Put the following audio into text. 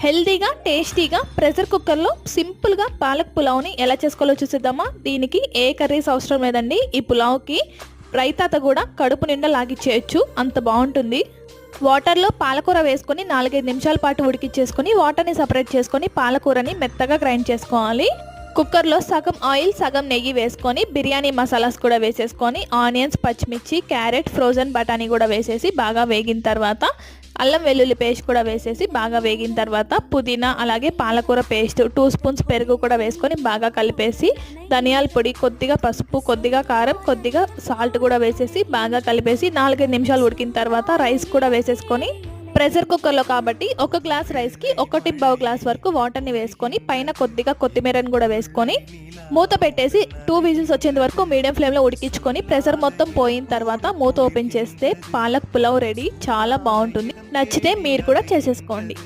హెల్దీగా టేస్టీగా ప్రెషర్ కుక్కర్లో సింపుల్గా పాలక్ పులావ్ని ఎలా చేసుకోవాలో చూసేద్దామా. దీనికి ఏ కర్రీస్ అవసరం లేదండి. ఈ పులావ్కి రైతాత కూడా కడుపు నిండా లాగిచ్చేయచ్చు, అంత బాగుంటుంది. వాటర్లో పాలకూర వేసుకొని 4-5 నిమిషాల పాటు ఉడికిచ్చేసుకొని వాటర్ని సపరేట్ చేసుకొని పాలకూరని మెత్తగా గ్రైండ్ చేసుకోవాలి. కుక్కర్లో సగం ఆయిల్ సగం నెయ్యి వేసుకొని బిర్యానీ మసాలాస్ కూడా వేసేసుకొని ఆనియన్స్, పచ్చిమిర్చి, క్యారెట్, ఫ్రోజన్ బఠానీ కూడా వేసేసి బాగా వేగిన తర్వాత అల్లం వెల్లుల్లి పేస్ట్ కూడా వేసేసి బాగా వేగిన తర్వాత పుదీనా అలాగే పాలకూర పేస్ట్ 2 స్పూన్స్ పెరుగు కూడా వేసుకొని బాగా కలిపేసి ధనియాల పొడి, కొద్దిగా పసుపు, కొద్దిగా కారం, కొద్దిగా సాల్ట్ కూడా వేసేసి బాగా కలిపేసి 4-5 నిమిషాలు ఉడికిన తర్వాత రైస్ కూడా వేసేసుకొని ప్రెషర్ కుక్కర్లో కాబట్టి 1 గ్లాస్ రైస్కి 1.5 గ్లాస్ వరకు వాటర్ని వేసుకొని పైన కొద్దిగా కొత్తిమీరని కూడా వేసుకొని మూత పెట్టేసి 2 విజిల్స్ వచ్చేంత వరకు మీడియం ఫ్లేమ్లో ఉడికించుకొని ప్రెషర్ మొత్తం పోయిన తర్వాత మూత ఓపెన్ చేస్తే పాలక్ పులావ్ రెడీ. చాలా బాగుంటుంది. నచ్చితే మీరు కూడా చేసేసుకోండి.